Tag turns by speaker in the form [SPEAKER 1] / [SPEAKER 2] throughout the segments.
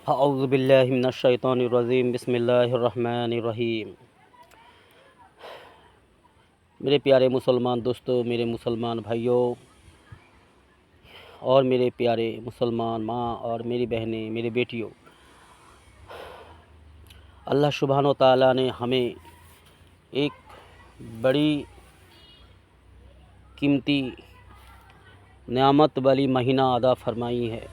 [SPEAKER 1] अऊज़ु बिल्लाहि मिनश शैतानिर रजीम बिस्मिल्लाहिर रहमानिर रहीम। मेरे प्यारे मुसलमान दोस्तों, मेरे मुसलमान भाइयों और मेरे प्यारे मुसलमान माँ और मेरी बहनें, मेरी बेटियों, अल्लाह सुब्हान व तआला ने हमें एक बड़ी कीमती नेमत वाली महीना अदा फरमाई है।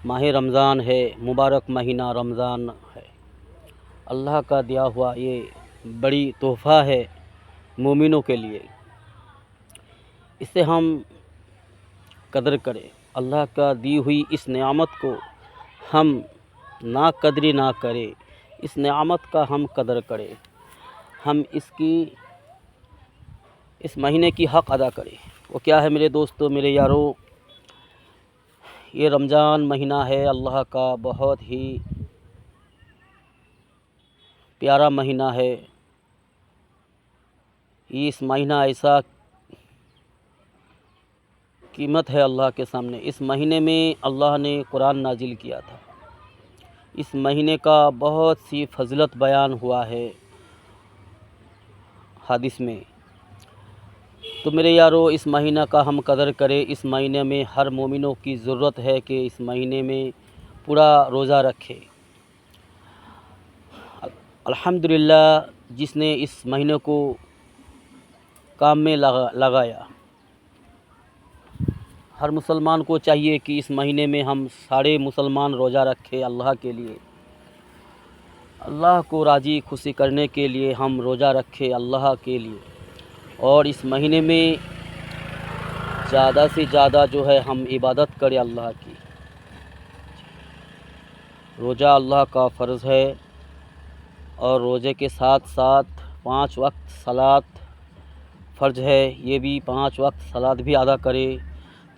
[SPEAKER 1] माह रमज़ान है, मुबारक महीना रमज़ान है। अल्लाह का दिया हुआ ये बड़ी तोहफ़ा है मोमिनों के लिए। इसे हम कदर करें। अल्लाह का दी हुई इस नेमत को हम ना कदरी ना करें, इस नेमत का हम कदर करें, हम इस महीने की हक़ अदा करें। वो क्या है मेरे दोस्तों, मेरे यारों, ये रमज़ान महीना है अल्लाह का बहुत ही प्यारा महीना है। इस महीना ऐसा कीमत है अल्लाह के सामने। इस महीने में अल्लाह ने कुरान नाजिल किया था। इस महीने का बहुत सी फज़लत बयान हुआ है हदीस में। तो मेरे यारों, इस महीना का हम कदर करें। इस महीने में हर मोमिनों की ज़रूरत है कि इस महीने में पूरा रोज़ा रखे। अल्हम्दुलिल्लाह, जिसने इस महीने को काम में लगाया। हर मुसलमान को चाहिए कि इस महीने में हम सारे मुसलमान रोज़ा रखें अल्लाह के लिए। अल्लाह को राज़ी खुशी करने के लिए हम रोज़ा रखें अल्लाह के लिए। और इस महीने में ज़्यादा से ज़्यादा जो है हम इबादत करें अल्लाह की। रोज़ा अल्लाह का फ़र्ज़ है और रोज़े के साथ साथ 5 वक्त सलात फ़र्ज़ है। ये भी 5 वक्त सलात भी अदा करें।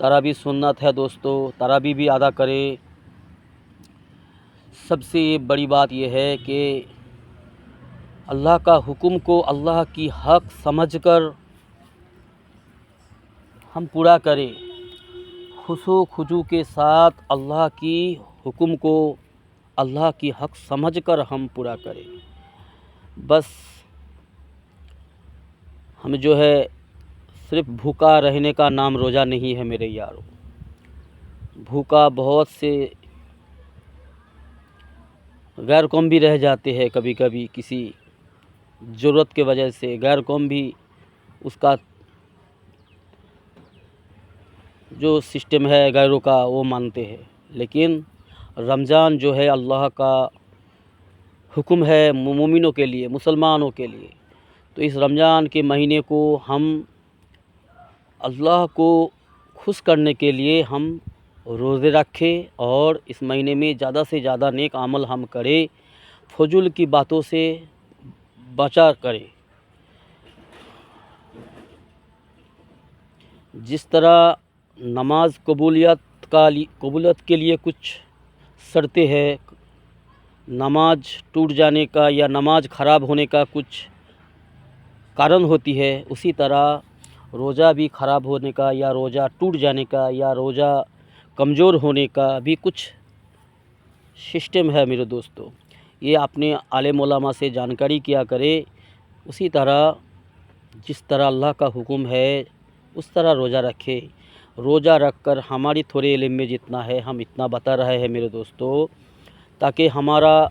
[SPEAKER 1] तरावी सुन्नत है दोस्तों, तरावी भी अदा करें। सबसे बड़ी बात यह है कि अल्लाह का हुक्म को अल्लाह की हक़ समझकर हम पूरा करें। खुशू खुजू के साथ अल्लाह की हुक्म को अल्लाह की हक़ समझकर हम पूरा करें। बस हम जो है सिर्फ़ भूखा रहने का नाम रोज़ा नहीं है मेरे यारों। भूखा बहुत से गैर कौम भी रह जाते हैं, कभी कभी किसी ज़रूरत के वजह से गैर कौम भी उसका जो सिस्टम है गैरों का वो मानते हैं। लेकिन रमज़ान जो है अल्लाह का हुक्म है मोमिनों के लिए, मुसलमानों के लिए। तो इस रमज़ान के महीने को हम अल्लाह को खुश करने के लिए हम रोज़े रखें और इस महीने में ज़्यादा से ज़्यादा नेक अमल हम करें, फजूल की बातों से बचा करें। जिस तरह नमाज कबूलियत के लिए कुछ शर्तें हैं, नमाज टूट जाने का या नमाज ख़राब होने का कुछ कारण होती है, उसी तरह रोज़ा भी ख़राब होने का या रोज़ा टूट जाने का या रोज़ा कमज़ोर होने का भी कुछ सिस्टम है मेरे दोस्तों। ये अपने आलिम उलमा से जानकारी किया करें। उसी तरह जिस तरह अल्लाह का हुक्म है उस तरह रोज़ा रखें। रोज़ा रख कर हमारी थोड़े इल्म में जितना है हम इतना बता रहे हैं मेरे दोस्तों, ताकि हमारा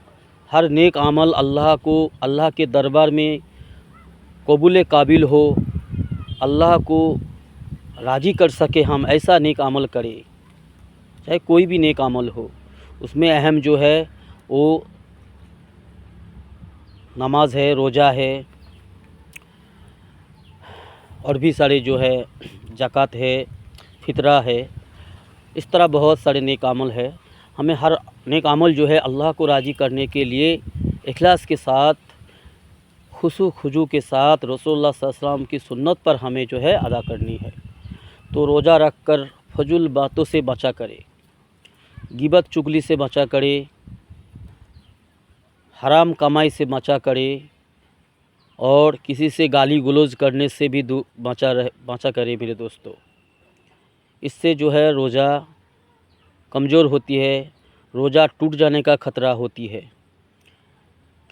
[SPEAKER 1] हर नेक अमल अल्लाह के दरबार में कबूल काबिल हो, अल्लाह को राज़ी कर सके। हम ऐसा नेक अमल करें, चाहे कोई भी नेक अमल हो। उसमें अहम जो है वो नमाज है, रोज़ा है और भी सारे जो है ज़कात है, फितरा है। इस तरह बहुत सारे नेक अमल है। हमें हर नेक अमल जो है अल्लाह को राज़ी करने के लिए इखलास के साथ, खुशू खुजू के साथ रसूलुल्लाह सल्लल्लाहु अलैहि वसल्लम की सुन्नत पर हमें जो है अदा करनी है। तो रोज़ा रख कर फजूल बातों से बचा करें, गिबत चुगली से बचा करें, हराम कमाई से बचा करें और किसी से गाली गलौज करने से भी बचा करें मेरे दोस्तों। इससे जो है रोज़ा कमज़ोर होती है, रोज़ा टूट जाने का खतरा होती है।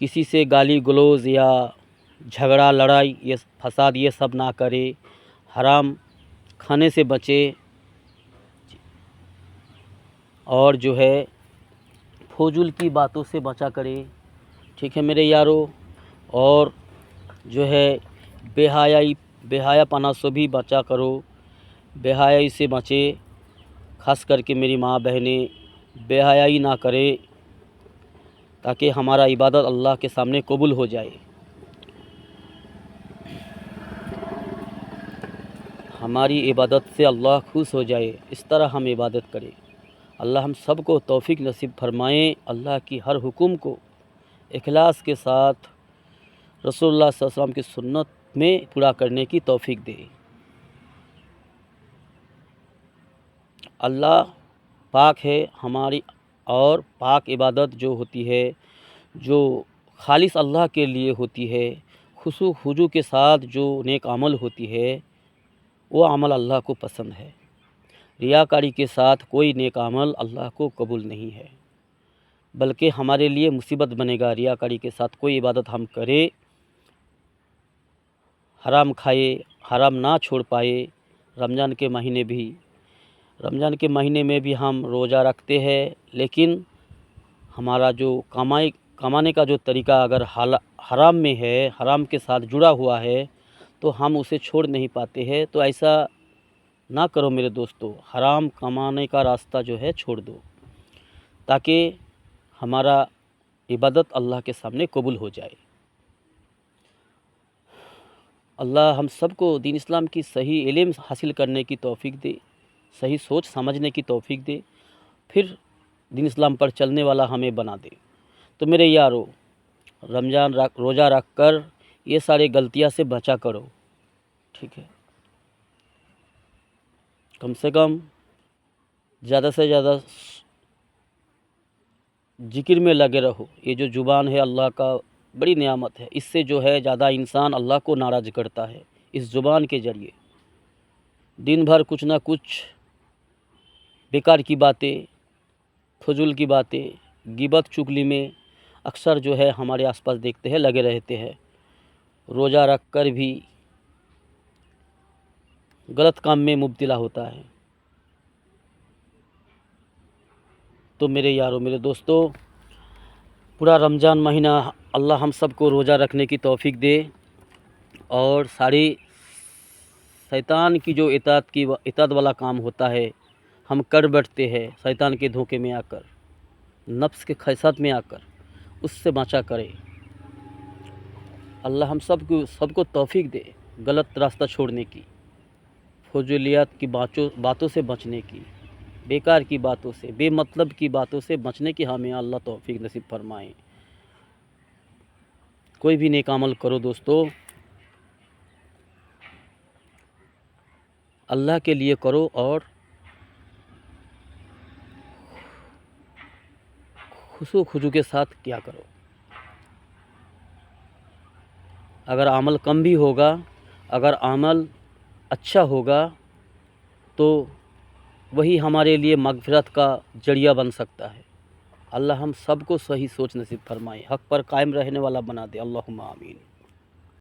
[SPEAKER 1] किसी से गाली गलौज या झगड़ा लड़ाई ये फसाद ये सब ना करे, हराम खाने से बचे और जो है फजूल की बातों से बचा करे। ठीक है मेरे यारों, और जो है बेहायापना से भी बचा करो, बेहयाई से बचे। ख़ास करके मेरी माँ बहनें बेहयाई ना करे ताकि हमारा इबादत अल्लाह के सामने कबूल हो जाए, हमारी इबादत से अल्लाह खुश हो जाए। इस तरह हम इबादत करें। अल्लाह हम सब को तौफीक नसीब फरमाएँ। अल्लाह की हर हुक्म को इखलास के साथ रसूलुल्लाह सल्लल्लाहु अलैहि वसल्लम की सुन्नत में पूरा करने की तौफीक दे। अल्लाह पाक है हमारी, और पाक इबादत जो होती है, जो खालिस अल्लाह के लिए होती है, खुशू खुजू के साथ जो नेक अमल होती है, वो अमल अल्लाह को पसंद है। रियाकारी के साथ कोई नेक अमल अल्लाह को कबूल नहीं है, बल्कि हमारे लिए मुसीबत बनेगा। रियाकारी के साथ कोई इबादत हम करें, हराम खाए, हराम ना छोड़ पाए। रमज़ान के महीने में भी हम रोज़ा रखते हैं, लेकिन हमारा जो कमाने का जो तरीका अगर हराम में है, हराम के साथ जुड़ा हुआ है, तो हम उसे छोड़ नहीं पाते हैं। तो ऐसा ना करो मेरे दोस्तों, हराम कमाने का रास्ता जो है छोड़ दो, ताकि हमारा इबादत अल्लाह के सामने कबूल हो जाए। अल्लाह हम सबको दीन इस्लाम की सही इल्म हासिल करने की तौफीक दे, सही सोच समझने की तौफीक दे, फिर दीन इस्लाम पर चलने वाला हमें बना दे। तो मेरे यारों, रमज़ान रोज़ा रख कर ये सारी गलतियां से बचा करो। ठीक है, कम से कम ज़्यादा से ज़्यादा जिक्र में लगे रहो। ये जो ज़ुबान है अल्लाह का बड़ी नेमत है, इससे जो है ज़्यादा इंसान अल्लाह को नाराज़ करता है। इस ज़ुबान के ज़रिए दिन भर कुछ ना कुछ बेकार की बातें, फजूल की बातें, गिबत चुगली में अक्सर जो है हमारे आसपास देखते हैं लगे रहते हैं। रोज़ा रख कर भी गलत काम में मुब्तला होता है। तो मेरे यारों, मेरे दोस्तों, पूरा रमज़ान महीना अल्लाह हम सब को रोज़ा रखने की तौफीक दे, और सारी शैतान की जो इताअत वाला काम होता है हम कर बैठते हैं, शैतान के धोखे में आकर, नफ्स के ख्वाहिशात में आकर, उससे बचा करे। अल्लाह हम सबको तौफीक दे गलत रास्ता छोड़ने की, फजूलियात की बातों से बचने की, बेकार की बातों से, बेमतलब की बातों से बचने की हमें अल्लाह तौफीक नसीब फरमाए। कोई भी नेक अमल करो दोस्तों, अल्लाह के लिए करो और खुशू खुजू के साथ क्या करो। अगर अमल कम भी होगा, अगर अमल अच्छा होगा, तो वही हमारे लिए मग़फ़िरत का ज़रिया बन सकता है। अल्लाह हम सबको सही सोच नसीब फरमाए, हक़ पर कायम रहने वाला बना दे। अल्लाहुम्मा आमीन।